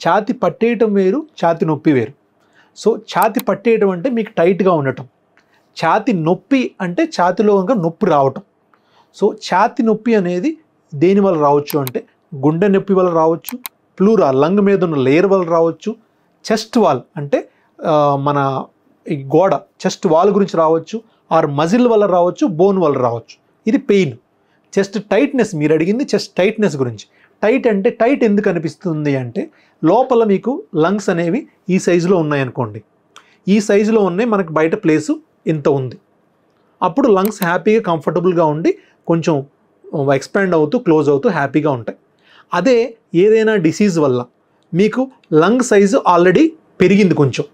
ఛాతి పట్టేయటం వేరు, ఛాతి నొప్పి వేరు. సో ఛాతి పట్టేయటం అంటే మీకు టైట్గా ఉండటం, ఛాతి నొప్పి అంటే ఛాతిలో ఇంకా నొప్పి రావటం. సో ఛాతి నొప్పి అనేది దేని వల్ల రావచ్చు అంటే గుండె నొప్పి వల్ల రావచ్చు, ప్లూరా లంగ్ మీద ఉన్న లేయర్ వల్ల రావచ్చు, చెస్ట్ వాల్ అంటే మన ఈ గోడ చెస్ట్ వాల్ గురించి రావచ్చు, ఆర్ మజిల్ వల్ల రావచ్చు, బోన్ వల్ల రావచ్చు. ఇది పెయిన్. చెస్ట్ టైట్నెస్, మీరు అడిగింది చెస్ట్ టైట్నెస్ గురించి. టైట్ అంటే టైట్ ఎందుకు అనిపిస్తుంది అంటే లోపల మీకు లంగ్స్ అనేవి ఈ సైజులో ఉన్నాయనుకోండి, ఈ సైజులో ఉన్నాయి, మనకు బయట ప్లేసు ఇంత ఉంది. అప్పుడు లంగ్స్ హ్యాపీగా కంఫర్టబుల్గా ఉండి కొంచెం ఎక్స్పాండ్ అవుతూ క్లోజ్ అవుతూ హ్యాపీగా ఉంటాయి. అదే ఏదైనా డిసీజ్ వల్ల మీకు లంగ్ సైజు ఆల్రెడీ పెరిగింది కొంచెం,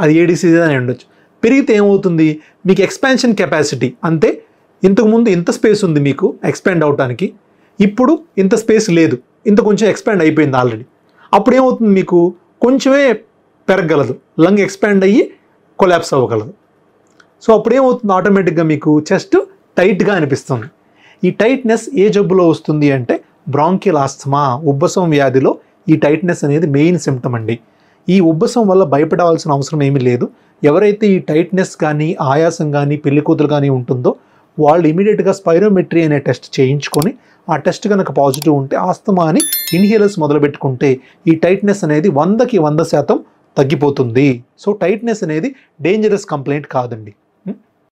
అది ఏ డిసీజ్ అని ఉండొచ్చు, పెరిగితే ఏమవుతుంది, మీకు ఎక్స్పాన్షన్ కెపాసిటీ అంతే. ఇంతకుముందు ఇంత స్పేస్ ఉంది మీకు ఎక్స్పాండ్ అవడానికి, ఇప్పుడు ఇంత స్పేస్ లేదు, ఇంత కొంచెం ఎక్స్పాండ్ అయిపోయింది ఆల్రెడీ. అప్పుడు ఏమవుతుంది, మీకు కొంచెమే పెరగగలదు, లంగ్ ఎక్స్పాండ్ అయ్యి కొలాప్స్ అవ్వగలదు. సో అప్పుడు ఏమవుతుంది, ఆటోమేటిక్గా మీకు చెస్ట్ టైట్గా అనిపిస్తుంది. ఈ టైట్నెస్ ఏ జబ్బులో వస్తుంది అంటే బ్రాంకియల్ ఆస్తమా, ఉబ్బసం వ్యాధిలో ఈ టైట్నెస్ అనేది మెయిన్ సిమ్టమ్ అండి. ఈ ఉబ్బసం వల్ల భయపడాల్సిన అవసరం ఏమీ లేదు. ఎవరైతే ఈ టైట్నెస్ కానీ ఆయాసం కానీ పెళ్లికూతురు కానీ ఉంటుందో వాళ్ళు ఇమీడియట్గా స్పైరోమెట్రీ అనే టెస్ట్ చేయించుకొని ఆ టెస్ట్ కనుక పాజిటివ్ ఉంటే ఆస్తమా అని ఇన్హేలర్స్ మొదలుపెట్టుకుంటే ఈ టైట్నెస్ అనేది 100% తగ్గిపోతుంది. సో టైట్నెస్ అనేది డేంజరస్ కంప్లైంట్ కాదండి.